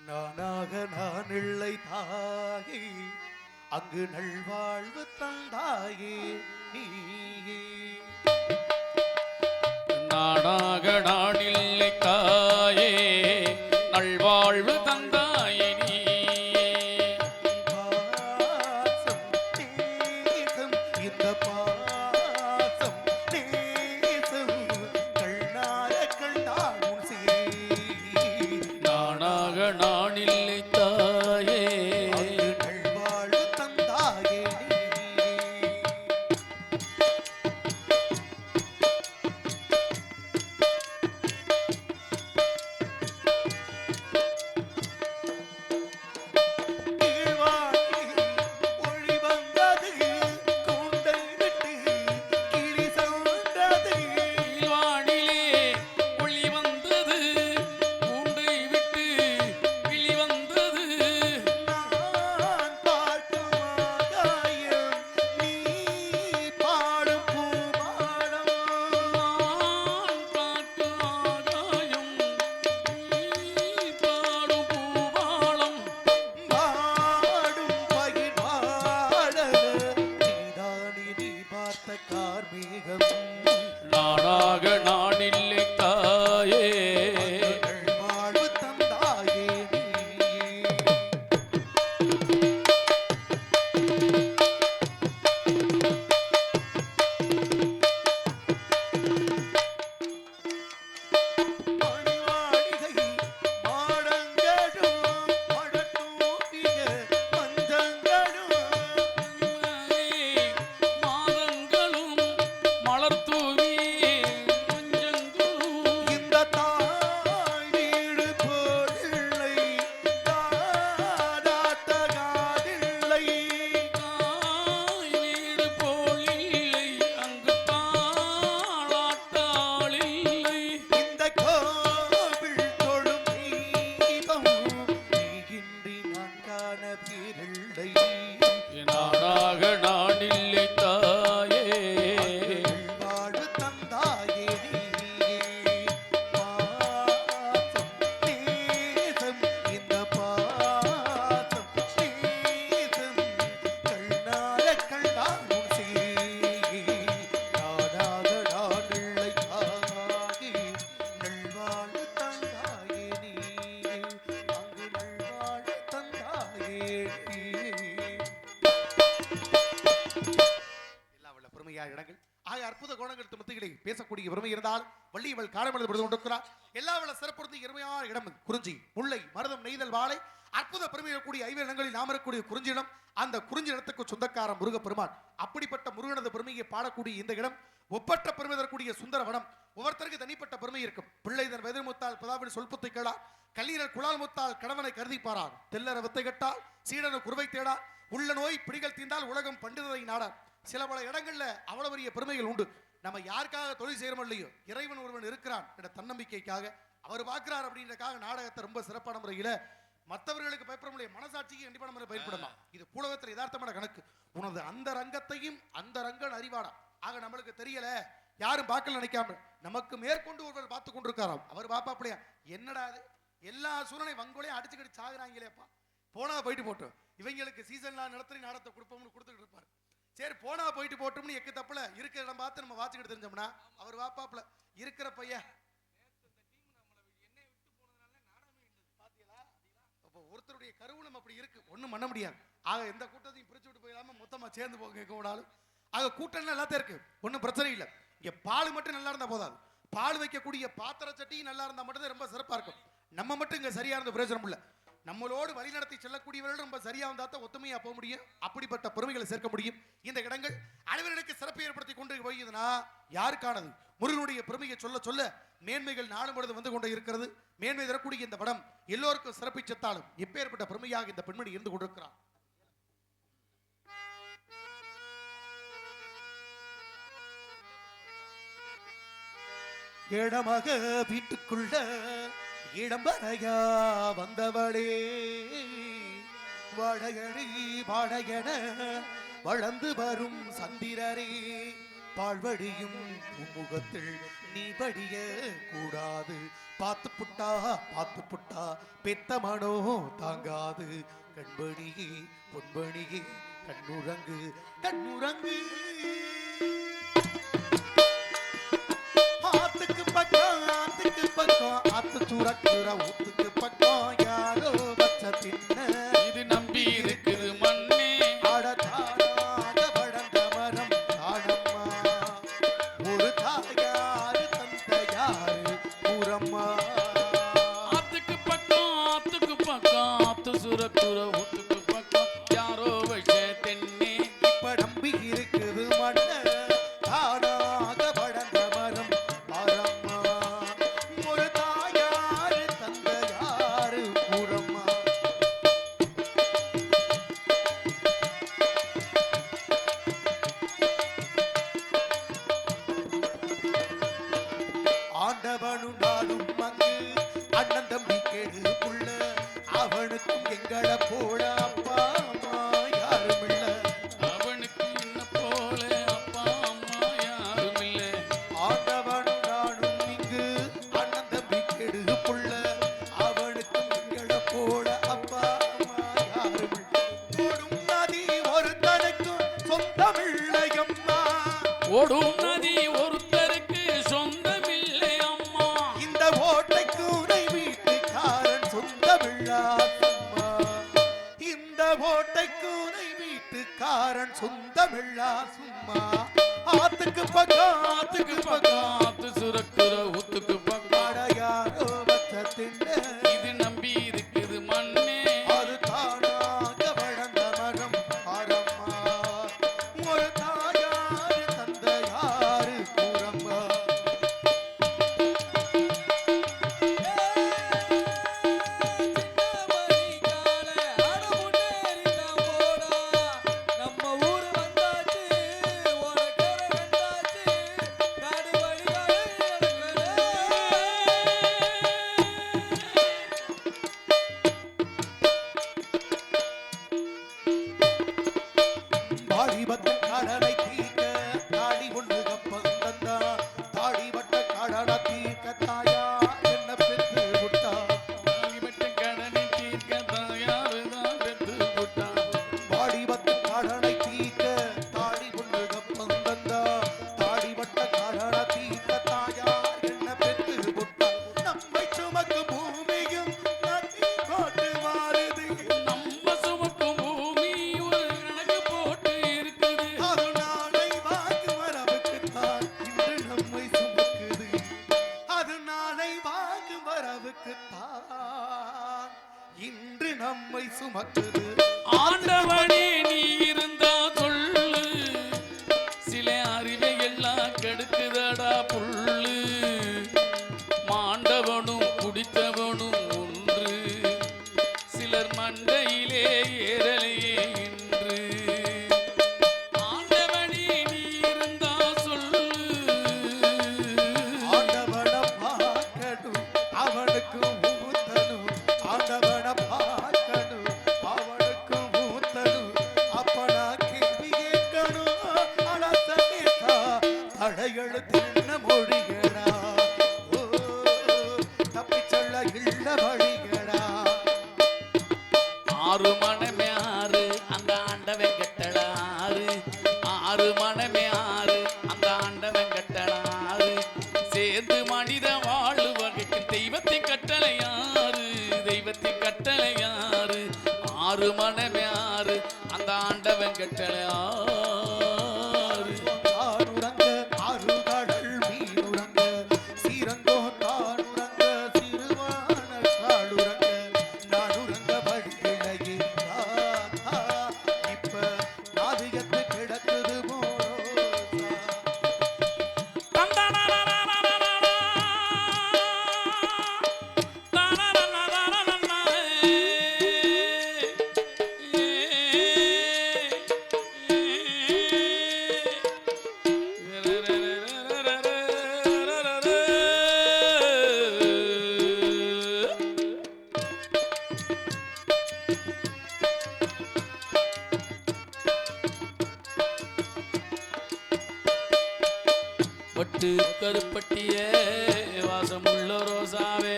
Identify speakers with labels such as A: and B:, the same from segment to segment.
A: நானாக நான் இல்லை தாயே, அங்கு நல்வாழ்வு தந்தாயே நீயே.
B: நானாக நான் இல்லை தாயே, நல்வாழ்வு தந்தாயே நீயே.
A: பாசம் நேசம், இந்த பாசம் நேசம் கண்ணார கண்டாலும் சே.
B: நானாக நான் இல்லை தாயே,
A: அங்கு நல்வாழ்வு தந்தாயே நீயே.
B: வானிலே ஒளி வந்தது, கூண்டை விட்டு கிளி வந்தது. நான் பார்க்கும் ஆகாயம், நீ பாடும் பூபாலம். நானாக நான் இல்லை தாயே,
A: வாழ்வு தந்தாயே நீயே. மணிவாடிகை மாடங்களும் மடத்தூவிய மஞ்சங்களும்
B: மாதங்களும் மலர் தூவி மஞ்சங்களும்.
A: இந்த தாய் வீடு போலில்லை, தாலாட்ட காதில்லை.
B: தாய் வீடு போல் இல்லை, அங்கு தாளாட்டாள் இல்லை.
A: இந்த கோவில் தொழும் தெய்வம் நீகின்றி நான் காண பேரில்லை.
B: நானாக நான் இல்லை தாயே,
A: வாழ்வு தந்தாயே நீயே. பாசம் நேசம், இந்த பாசம் நேசம் கண்ணார கண்டாலும் சே. நானாக நான் இல்லை தாயே, நல்வாழ்வு தந்தாயே நீயே. அங்கு நல்வாழ்வு தந்தாயே நீயே. எல்லா வல்ல பெருமையான இடங்கள் ஆகிய அற்புத கோணங்கள் மத்தியிலே பேசக்கூடிய பெருமை இருந்தால் வள்ளியவள் காரணம் கொண்டிருக்கிறார். எல்லா வல்ல சிறப்புறுத்தி இனிமையான இடம் குறிஞ்சி, முல்லை, மருதம், நெய்தல், வாழை அற்புத பெருமை கூடிய ஐவர் இடங்களில் நாம் இருக்கக்கூடிய குறிஞ்சி இடம். அந்த குறிஞ்சி இடத்துக்கு சொந்தக்காரன் முருக பெருமான். அப்படிப்பட்ட முருகனது பெருமையை பாடக்கூடிய இந்த இடம் ஒப்பற்ற பெருமை தரக்கூடிய சுந்தர வனம். ஒவ்வொருத்தருக்கு தனிப்பட்ட பெருமை இருக்கும். பிள்ளை தன் வெதிர் முத்தால் பிரதாபின் சொல்பத்தை கேளா, கல்லீரல் குழால் முத்தால் கணவனை கருதிப்பாரார், தெல்லற வித்தை கட்டால் சீடனு குருவை தேடா, உள்ள நோய் பிடிகள் தீர்ந்தால் உலகம் பண்டிதரை நாடார். சில பல இடங்கள்ல அவ்வளவு பெரிய பெருமைகள் உண்டு. நம்ம யாருக்காக தொழில் செய்யறோம் இல்லையோ, இறைவன் ஒருவன் இருக்கிறான் என்ற தன்னம்பிக்கைக்காக அவர் பார்க்கிறார் அப்படின்றக்காக நாடகத்தை ரொம்ப சிறப்பான முறையில மற்றவர்களுக்கு பயப்பட முடிய மனசாட்சிக்கு கண்டிப்பான முறை பயன்படலாம். இது பூலகத்தில் யதார்த்தமான கணக்கு. உனது அந்த ரங்கத்தையும் அந்த ரங்கன் அறிவாடா. ஆக நம்மளுக்கு தெரியல, யாரும் பார்க்கல நினைக்காம நமக்கு மேற்கொண்டு ஒருவர் பார்த்து கொண்டிருக்காராம். அவர் பாப்பாப்படியா என்னடா அது, எல்லா சூழ்நிலை வங்கோலையும் அடிச்சுக்கிட்டு சாகுறாங்களேப்பா, போனா போயிட்டு போட்டோம், இவங்களுக்கு சீசன்லாம் நடத்தி நாடத்தை கொடுப்போம்னு கொடுத்துக்கிட்டு இருப்பாரு. சரி போனா போயிட்டு போட்டோம்னு எக்கு தப்புல இருக்கிற இடம் பார்த்து நம்ம வாட்சிக்கிட்டு தெரிஞ்சோம்னா அவர் வாப்பாப்புல இருக்கிற பையன் ஒருத்தருடைய கருவூலம் அப்படி இருக்கு, ஒண்ணும் பண்ண முடியாது. ஆக எந்த கூட்டத்தையும் பிரிச்சு விட்டு போயிடாம மொத்தமா சேர்ந்து போக கேட்க கூடாது. ஆக கூட்டம் எல்லாத்தையும் இருக்கு, ஒன்றும் பிரச்சனை இல்லை. இங்க பால் மட்டும் நல்லா இருந்தா போதாது, பால் வைக்கக்கூடிய பாத்திர சட்டியும் நல்லா இருந்தா மட்டும் ரொம்ப சிறப்பா இருக்கும். நம்ம மட்டும் இங்க சரியா இருந்த பிரயோஜனம் இல்லை. நம்மளோடு வழிநடத்தி செல்லக்கூடியவர்கள் ரொம்ப சரியா வந்தா தான் ஒத்துமையா போக முடியும். அப்படிப்பட்ட பெருமைகளை சேர்க்க முடியும். இந்த இடங்கள் அனைவர்களுக்கு சிறப்பு ஏற்படுத்தி கொண்டு போய்துன்னா யாருக்கானது? முருகனுடைய பெருமையை சொல்ல சொல்ல மேன்மைகள் நாடும் பொழுது வந்து கொண்டு இருக்கிறது. மேன்மை தரக்கூடிய இந்த படம் எல்லோருக்கும் சிறப்பிச்சத்தாலும் எப்பேற்பட்ட பெருமையாக இந்த பெண்மணி இருந்து கொண்டிருக்கிறார். இடமாக வீட்டுக்குள்ள இடம்பரையா வந்தவளே, வடகடி வாடகென வளர்ந்து வரும் சந்திரரே, பாழ்வடியும் முகத்தில் நீ படிய கூடாது. பார்த்து புட்டா பெத்த மனோ தாங்காது. கண்படியே பொன்பணியே கண்ணுறங்கு கண்ணுறங்கு. ஆத்துக்கு பக்கம் ஆத்து சுரக்குற ஊத்துக்கு பக்கம் யாரோ வச்ச தின்ன
B: இது நம்பி இருக்குது மண்ணே.
A: அடதானாக வளர்ந்த மரம் தானம்மா. ஒரு தாயாரு தந்த யாரு பூரம்மா.
B: ஆத்துக்கு பக்கம் ஆத்து சுரக்குற ஊத்துக்கு பக்கம் யாரோ வச்ச தென்னே.
A: இப்ப நம்பி இருக்குது மண்ண தானாக வளர்ந்த மரம் தானம்மா. ஒரு தாயாரு தந்த யாரு பூரம்மா. ஆண்டவனும் நானும் அங்கு அண்ணன் தம்பி கேடு புள்ள. அவனுக்கும் எங்களை போட அப்பா அம்மா யாரும் இல்ல.
B: அவனுக்கு என்ன போல அப்பா அம்மா யாரும் இல்லை.
A: ஆண்டவனும் நானும் இங்கு அண்ணன் தம்பி கேடு புள்ள. அவனுக்கும் எங்களை போட அப்பா அம்மா யாரும் இல்ல. ஓடும் நதி ஒருத்தனுக்கும் சொந்தமில்லையம்மா.
B: ஓடும் நதி ஒருத்தருக்கு சொந்தமில்லை அம்மா.
A: இந்த ஓட்டை கூரை வீட்டுக்காரன் சொந்தமில்லா சும்மா. இந்த ஓட்டை கூரை வீட்டுக்காரன் சொந்தமில்லா சும்மா. ஆத்துக்கு பக்கம்
B: ஆத்து சுரக்குற ஊத்துக்கு பக்கம்
A: அடையாரோ வச்ச தின்ன
B: இது நம்பி இருக்குது மண்ணே.
A: அது தானாக வளர்ந்த மரம் ஆரம்மா. ஒரு தாயாரு தந்த யாரு கூறம்மா. வாலிபத்தின் கடனை தீர்க்க தாடி ஒண்ணு கப்பம் தந்தா. தாடி வட்ட கடனை தீர்க்க தாயா என்ன பெற்று விட்டா.
B: இவற்றை கடனை தீர்க்க தாயாருதான் பெத்து விட்டான்.
A: வாலிபத்தின் கடனை தீர்க்க தாடி ஒண்ணு கப்பம் தந்தா. தாடி வட்ட கடனை தீர்க்க தாயா என்ன பெற்று விட்டா. நம்மை சுமக்கும் பூமியும் நதி கோட்டு மாறுது.
B: நம்ம சுமக்கும் பூமி ஒரு கணக்கு போட்டு இருக்குது.
A: அது நாளை வாக்கு வரவுக்குத்தான் இன்று நம்மை சுமக்குது. அது நாளை வாக்கு வரவுக்குத்தான் இன்று நம்மை சுமக்குது.
B: ஆண்டவனே நீ இருந்தா சொல்லு, சில அறிவை எல்லாம் கெடுக்குதடா புல்லு. மாண்டவனும் குடித்தவனும் ஒன்று, சிலர் மண்டையிலே ஏறலையே இன்று. ஆண்டவனே நீ இருந்தா சொல்லு.
A: ஆண்டவனை பார்க்கணும் அவனுக்கு ஊத்தணும். ஆண்டவனை பார்க்கணும் அவனுக்கு ஊத்தணும். அப்ப நான் கேள்வி கேட்கணும். அழத்த கேட்டா தடையெழுத்து என்ன மொழிகளா. ஓ தப்பிச் சொல்ல இல்ல வழிகளா.
B: ஆறு மனமே ஆறு அந்த ஆண்டவன் கட்டளாறு. ஆறு மனமே ஆறு அந்த ஆண்டவன் கட்டளாறு. சேர்ந்து மனித வாழு வகைக்கு தெய்வத்தின் கட்டளையாறு. தெய்வத்தின் கட்டளையாறு. ஆறு மனமே ஆறு அந்த ஆண்டவன் கட்டளையாறு.
A: தானுறங்க ஆறுகடல் மீனுறங்க. சீரங்கோ தானுறங்க சிறுவான காடுறங்க. நானுறங்க வழியிலையே தாத்தா. இப்ப நாதியத்து கிடக்குது மோரோசா.
B: பட்டு கருப்பட்டிய வாசமுள்ள ரோசாவே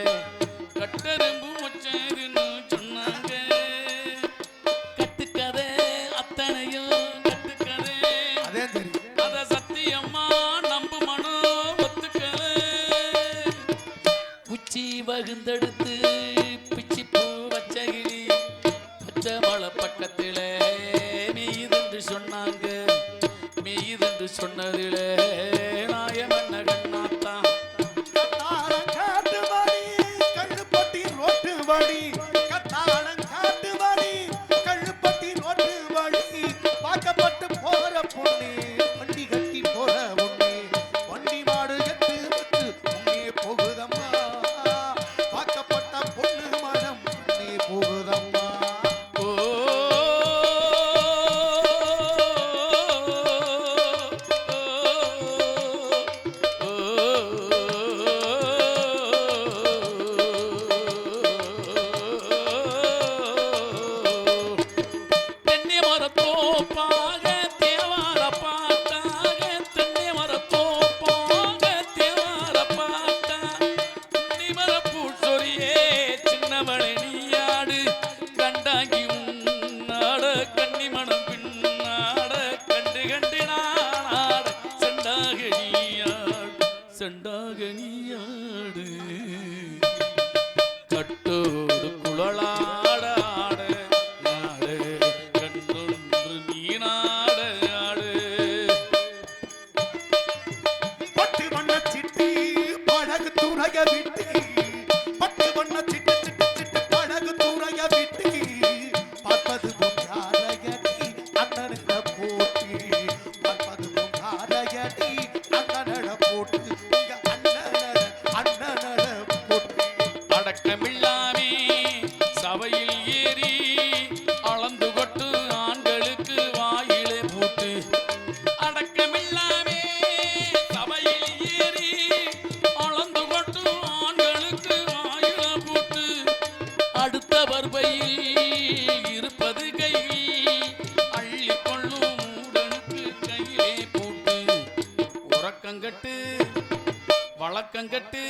B: கட்டெரும்பு மொச்சதுன்னு சொன்னாங்க. கட்டுக்கதை அத்தனையும் கட்டுக்கதை
A: அதே சரி
B: அத சத்தியம்மா நம்பு மனோ ஒத்துக்கலை. உச்சி வகுந்தெடுத்து பிச்சி பூ வச்சகிளி பச்சை மலை பக்கத்தில மீதுண்டு சொன்னாங்க. மீதுண்டு சொன்னதிலே நாயமன்ன கண்ணாத்தான்
A: கத்தாளம் காட்டு வாடி கள்ளுப்பட்டி ரோட்டு வாடி கத்தாளம் காட்டு வாடி கள்ளுப்பட்டி ரோட்டு வாடி பார்க்கப்பட்டு போற பொண்ணு வண்டி கட்டி போற பொண்ணு வண்டி மாடு கட்டு வச்சு முன்னே போகுதம்மா பார்க்கப்பட்ட பொண்ணு மனம் முன்னே போகுதம்மா.
B: ஓ தென்னை மரத்தோப்பாக தேவார பாட்டாக தென்னை மரத்தோப்பாக தேவார பாட்டா நிமரப்பூ சொரியே சின்னவளை நீயாடு கண்டாங்கி உன்னாட கன்னிமணம் பின்னாட கண்டு கண்டு நாட செண்டாக நீயாடு செண்டாக நீயாடு கட்டோடு குழலாட ஆட நாடு கண்டொன்று நீ நாட ஆடு.
A: பட்டு வண்ண சிட்டி பழகு துறைய விட்டு பட்டு வண்ண சிட்டு சிட்டு சிட்டு பழகு துறைய விட்டு பார்ப்பது பொங்காரையடி அண்ணனிட போட்டு பார்ப்பது பொங்காரையடி அண்ணனிட போட்டு உங்க அண்ணனட போட்டு
B: அடக்கமில்லாமே சபையில் ஏறி அளந்து கொட்டு ஆண்களுக்கு வாயிலே பூட்டு. அடக்கமில்லாமே சபையில் ஏறி அளந்து கொட்டு ஆண்களுக்கு வாயிலே பூட்டு. அடுத்த பர்பையில் இருப்பது கையில் அள்ளிக்கொள்ளும் மூடனுக்கு கையிலே பூட்டு. உறக்கங்கட்டு வழக்கங்கட்டு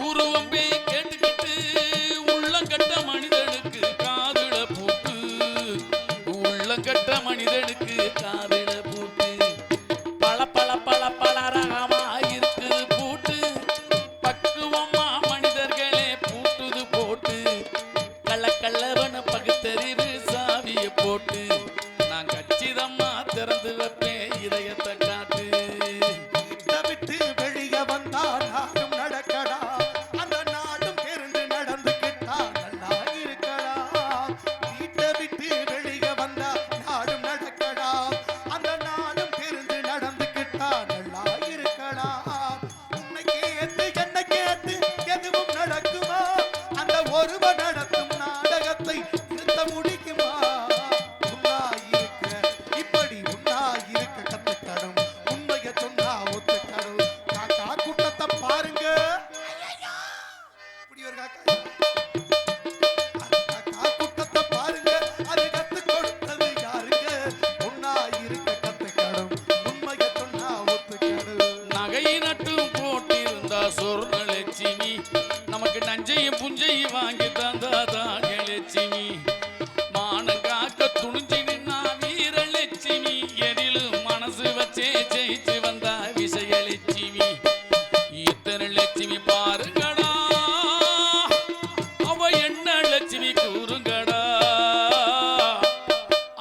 B: ஊருவம்பே கேட்டுக்கிட்டு உள்ளங்கட்ட மனிதனுக்கு காதுல பூட்டு. உள்ளங்கட்ட மனிதனுக்கு காதுல பூட்டு. பல பல பல பல ரகமா இருக்குது பூட்டு. பக்குவமா மனிதர்களே பூட்டுது போட்டு. கள்ளவன பகுத்தறிவு சாவிய போட்டு. நான் கச்சிதம்மா திறந்து வைப்பேன் இதயத்தை காட்டு.
A: வீட்டை விட்டு வெளிய வந்தா நாடும் நடக்கடா அந்த நாடும் தெரிந்து நடந்துக்கிட்டா நல்லா இருக்கடா. வீட்டை விட்டு வெளிய வந்தா நாடும் நடக்கடா அந்த நாடும் தெரிந்து நடந்துக்கிட்டா நல்லா இருக்கடா. உன்னை கேட்டு என்னை கேட்டு எதுவும் நடக்குமா அந்த ஒருவன் நடத்தும் நாடகத்தை நிறுத்த முடியுமா. உன்னாயிருக்க இப்படி உன்னாயிருக்க கத்துக்கணும் உண்மைய சொன்னா ஒத்துக்கணும். காக்கா கூட்டத்தை பாருங்க இப்படி ஒரு காக்கா காக்கா கூட்டத்தை பாருங்க அது கத்து கொடுத்தது யாருங்க. உன்னாயிருக்க கத்துக்கணும் உண்மைய சொன்னா ஒத்துக்கணும்.
B: நகை நட்டும் போட்டிருந்தா சொர்ணலட்சுமி நமக்கு நஞ்சையும் புஞ்சையும் வாங்கி தந்தா தாகலட்சுமி. மானம் காக்க துணிஞ்சு நின்னா வீரலட்சுமி எதிலும் மனசு வச்சே ஜெயிச்சு வந்தா விஷயலட்சுமி. இத்தனை லட்சுமி பாருங்கடா அவ என்ன லட்சுமி கூறுங்கடா.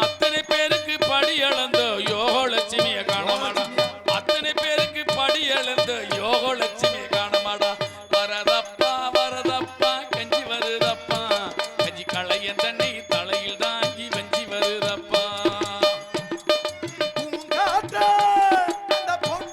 B: அத்தனை பேருக்கு படி அளந்த யோகலட்சுமியை காணமாடா. அத்தனை பேருக்கு படி அளந்த யோகலட்சுமியை காணமாடா. வரதப்பா வரதப்பா கஞ்சி வருதப்பா கஞ்சி களையன் தன்னை தலையில் தாங்கி வஞ்சி வருதப்பா.
A: பூங்காற்றா அந்த பொன்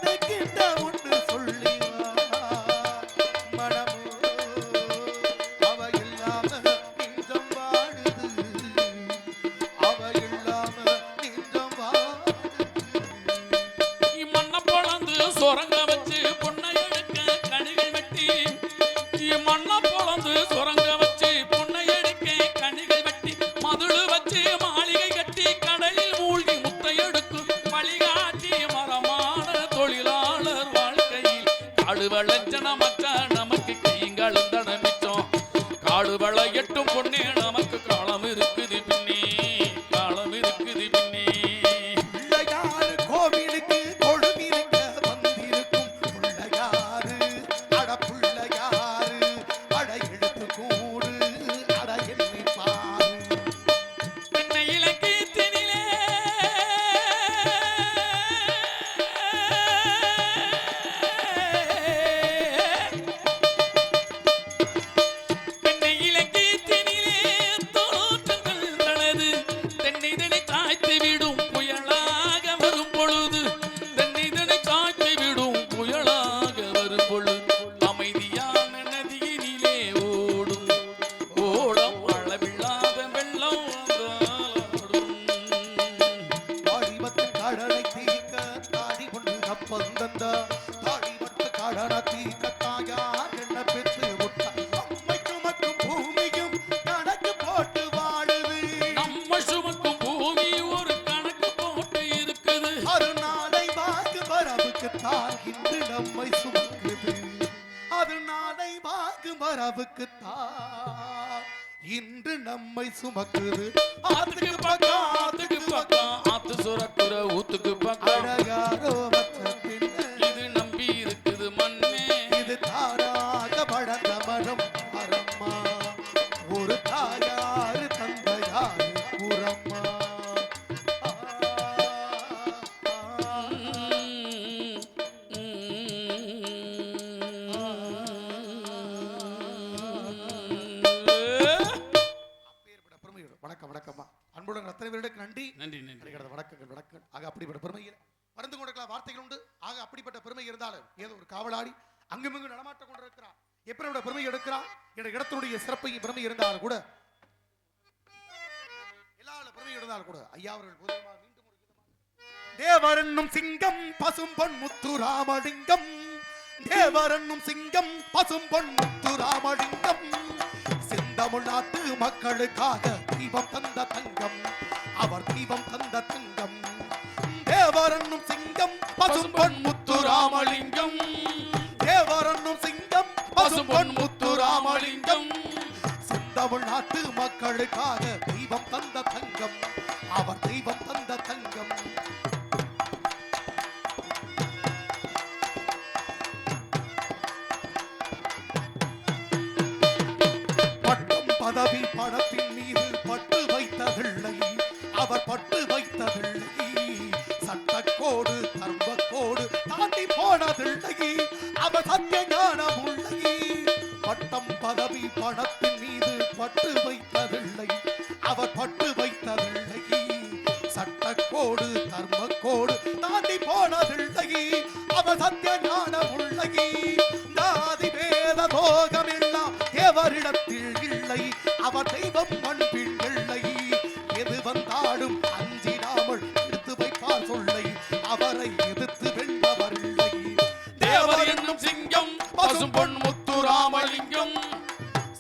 B: காடு வளஞ்சன மச்சா நமக்கு கைங்காலும் தடமிச்சோம் காடு வளையட்டும் பொண்ணே நமக்கு காலம் இருக்குது பின்னே காலம் இருக்குது பின்னே
A: பிள்ளையாரு கோவிலுக்கு கொழுவிருக்க வந்திருக்கும் பிள்ளையாரு அட பிள்ளையாரு அட எடுத்து கூடு அட எண்ணி பாரு
B: பெண்ணை இலக்கியத்தினிலே பெண்ணை இலக்கியத்தினிலே தோற்றங்கள் தனது தென்னை தனை சாய்த்து விடும் புயலாக வரும் பொழுது தென்னை தனை சாய்த்து விடும் புயலாக வரும் பொழுது அமைதியான நதியினிலே ஓடும் ஓடம் அளவில்லாத வெள்ளம் வந்தாலும்
A: தாடிவத்து கடனை தீர்க்க தாடி கொண்டு கப்பந்தந்த தாடிவத்து கடனை தீர்க்க தாயார் என்ன பெற்று விட்டா அம்மை சுமக்கும் பூமியும் கணக்கு போட்டு வாழுது
B: நம்ம சுமக்கும் பூமி ஒரு கணக்கு போட்டு இருக்குது
A: அது நாளை வாக்கு வரவுக்கு தான் இன்று நம்மை சுமக்குது அது நாளை வாக்கு வரவுக்கு தான் இன்று நம்மை சுமக்குது
B: ஆத்துக்கு பக்கம் ஆத்துக்கு பக்கம் ஆத்து சுரக்குற ஊத்துக்கு பக்கம்
A: அழகாரோ வச்ச பின்ன
B: இது நம்பி இருக்குது மண்ணே
A: இது தாராக வளர்ந்த மரம் மரம்மா ஒரு தாயாரு தந்தையாரு கூறம்மா அப்பேற்பட்ட பெருமையோடு வணக்கம் வணக்கம்மா அன்புடன் அத்தனை பேருக்கு நன்றி
B: நன்றி நன்றி
A: கிடைக்கிறது வணக்கங்கள் வணக்கம் ஆக அப்படிப்பட்ட பெருமையில் மறந்து கொண்டிருக்கலாம் வார்த்தைகள் உண்டு ஆக அப்படிப்பட்ட பெருமை இருந்தாலும் ஏதோ ஒரு காவலாளி அங்குமிங்கு நடமாட்டம் கொண்டிருக்கிறார் எப்படியோட பெருமை எடுக்கிறார் என்ற இடத்தினுடைய சிறப்பையும் பெருமை இருந்தாலும் கூட எல்லா பெருமை இருந்தாலும் கூட ஐயா அவர்கள் பொதுவாக மீண்டும் ஒரு விதமாக தேவரன்னும் சிங்கம் பசும்பொன் முத்து ராமலிங்கம் தேவரன்னும் சிங்கம் பசும்பொன் முத்து ராமலிங்கம் செந்தமிழ்நாட்டு மக்களுக்காக தீபம் தந்த தங்கம் அவர் தீபம் தந்த தங்கம் தேவரன்னும் சிங்கம் பசும்பொன் முத்து ராமலிங்கம் தேவரன்னும் சிங்கம் பசும்பொன் முத்து ராமலிங்கம் செந்தமிழ்நாட்டு மக்களுக்காக தெய்வம் தந்த தங்கம் அவர் தெய்வம் தந்த தங்கம் பட்டம் பதவி பணத்தின் மீது பட்டு வைத்ததில்லை அவர் பட்டு வைத்ததில்லை சட்டக்கோடு தர்மக்கோடு தாண்டி போனதில்லை அவர் சத்திய ஞானம் உள்ளை பட்டம் பதவி பணத்தின் மீது பட்டு வைத்ததில்லை அவர் பட்டு வைத்ததில்லை சட்டக்கோடு தர்மக்கோடு தாண்டி போனதில்லை அவர் சத்திய ஞானம் உள்ளை ஜாதி பேத போகமெல்லாம் தேவரிடத்தில் இல்லை அவர் தெய்வம் பண்பில் இல்லை எது வந்தாலும் அஞ்சிடாமல் எடுத்து வைப்பார் சொல்லை அவரை எதிர்த்து வென்றவர் இல்லை
B: தேவர் என்னும் சிங்கம் பசும்பொன் முத்து ராமலிங்கம்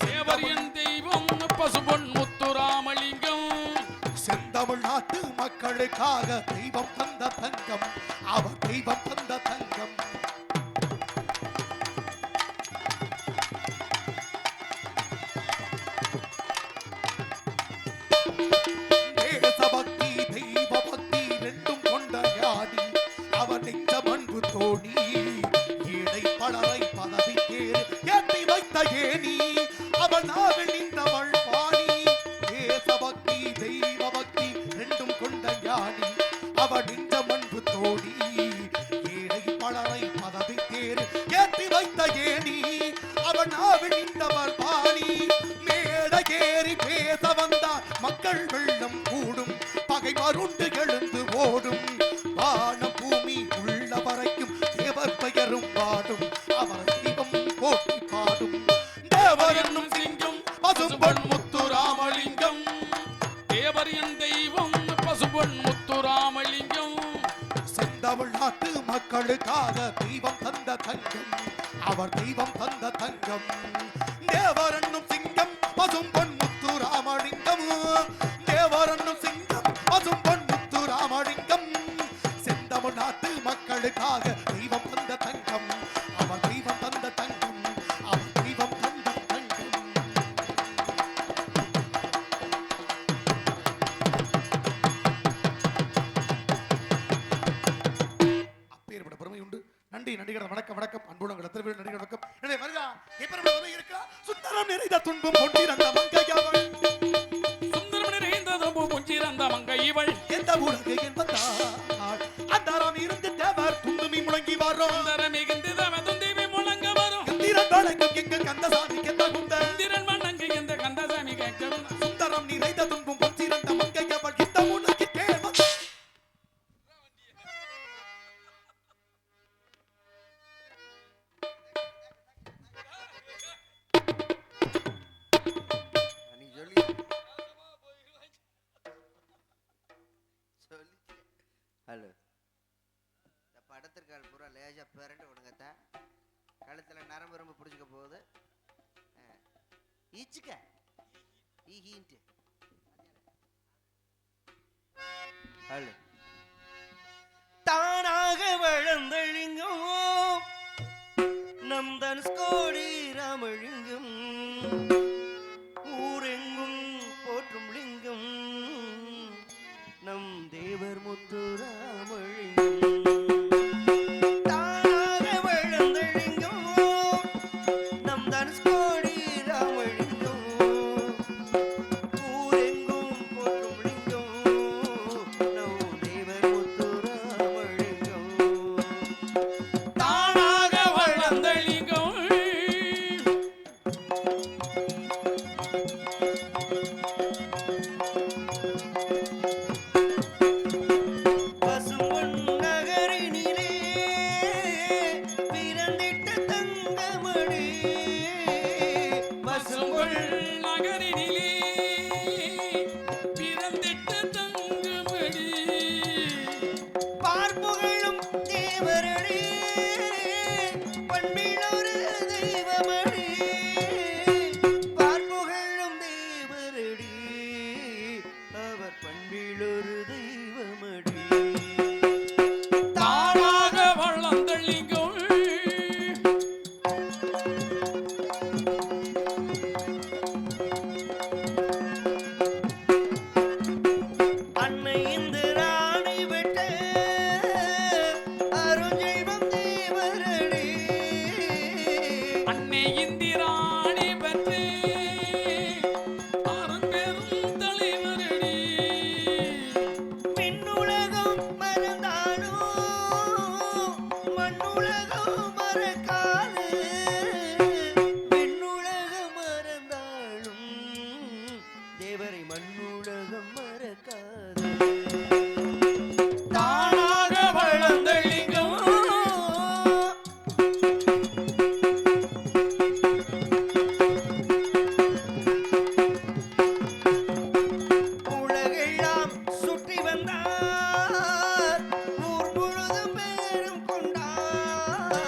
B: சேவர் என் தெய்வம் பசும்பொன் முத்து ராமலிங்கம்
A: செந்தமிழ்நாட்டு மக்களுக்காக தெய்வம் தந்த தங்கம் அவர் தெய்வம் தந்த தங்கம் தேசபக்தி தெய்வ பக்தி ரெண்டும் கொண்ட ஞானி அவர் நெஞ்ச மண்பு தோணி ஏழை பலரை பதவி தேர் ஏற்றி வைத்த ஏனி அவன் நாவில் நின்றவள் பாணி தேசபக்தி தெய்வ பக்தி ரெண்டும் கொண்ட ஞானி அவர் நெஞ்ச மண்பு தோணி ஏழை பலரை பதவி தேர் ஏற்றி வைத்த ஏனி அவன் நாவில் நின்றவள் பாணி மேட ஏறி பேச வந்தார் மக்கள் வெள்ளம் கூடும் பகை மருண்டு எழுந்து ஓடும் வானம் பூமி உள்ள வரைக்கும் தேவர் பெயரும் பாடும் அவர் தெய்வம் போற்றி பாடும் தேவர் என்னும் சிங்கம் பசும்பொன் முத்து ராமலிங்கம்
B: தேவர் என் தெய்வம் பசும்பொன் முத்து ராமலிங்கம்
A: செந்தமிழ்நாட்டு மக்களுக்காக தெய்வம் தந்த தங்கம் அவர் தெய்வம் தந்த தங்கம் தேவர் என்னும் சிங்கம் பசும்பொன் முத்து ராமலிங்கம் தேவர் என்னும் சிங்கம் பசும்பொன் முத்து ராமலிங்கம் செந்தமிழ்நாட்டு மக்களுக்காக தெய்வம் தந்த தங்கம் அவர் தெய்வம் நன்றி நன்றிகள் வணக்கம் வணக்கம் அன்புடன் எத்தனை பேர் நன்றிகள் வணக்கம். எனவே வருகா எப்ப இருக்கா சுந்தரம் நிறைந்த துன்பம் கொண்டிருந்த மங்கையவள்
B: சுந்தரம் நிறைந்ததும் பொஞ்சிறந்த மங்கை இவள்
A: எந்த உலகு என்பதால் அந்தரம் இருந்து தேவர் துண்டுமி முழங்கி வரும்
B: சுந்தரம் மிகுந்து தவதுந்தேவி முழங்க வரும்
A: திறன் வழங்கும் எங்க கந்தசாமி கெந்த
B: திரள் மண்ணங்கு இந்த கந்தசாமி கேட்கவும்
A: சுந்தரம் நிறைந்த துன்பம் கொண்டிருந்த மங்கையவள் இந்த உலகு தேவர்
C: ஹலோ இந்த படத்திற்கால் பூரா லேஜா பேரண்ட் விடுங்கத்த கழுத்துல நரம்பு ரொம்ப பிடிச்சிக்க போகுது ஈச்சுக்க ஈஹின்ட்டு ஹலோ தானாக வளர்ந்தழிங்கும் நம் தனுஷ்கோடி ராமழிங்கும் ஊரெங்கும் போற்றும் லிங்கம் நம் தேவர் முத்துராமழிங்கம் தானாக வளர்ந்தழிங்கும் நம் தனுஷ்கோடி ராமழிங்கம் ஊரெங்கும் போற்றும் லிங்கம் நம் தேவர் முத்துராமழிங்கம்
B: தானாக வளர்ந்தளிங்கம்
C: பசும்பொன் நகரினிலே பிறந்திட்ட தங்கமணி
B: பசும்பொன் நகரினிலே பிறந்திட்ட தங்கமணி
C: பார்ப்புகளும் தேவரடி பண்பிலொரு தெய்வமடி பார்ப்புகளும் தேவரடி அவர் பண்பிலொரு தெய்வமடி
B: தானாக வளர்ந்தளிங்கம்
C: அன்னை இந்த ராணி விட்ட அருஞ்செய்வம் தேவரடி
B: அன்னை இந்திராணி பற்றி அரும்பெரும் தலைவரடி
C: விண்ணுலகம் மறந்தாலும் மண்ணுலகம் மறக்காது விண்ணுலகம் மறந்தாலும் தேவரை மண்ணுலகம் மறக்காது
B: தானாக வளர்ந்தளிங்கம்
C: உலகெல்லாம் சுற்றி வந்தார் ஊர் முழுதும் பேரும் கொண்டார்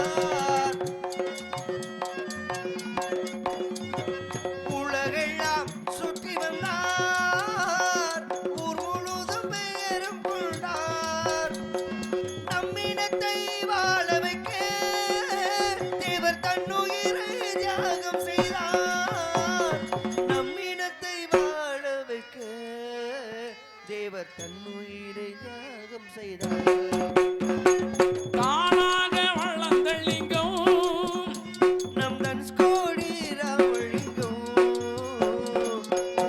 C: உலகெல்லாம் சுற்றி வந்தார் ஊர் முழுதும் பேரும் கொண்டார் நம்மினத்தை வாழ வைக்க தேவர் தன்னுயிரை தியாகம் செய்தார் நம்மினத்தை வாழ வைக்க தேவர் தன்னுயிரை தியாகம் செய்தார்
B: தானாக வளர்ந்தளிங்கம்
C: நம் தனுஷ்கோடி ராமலிங்கம்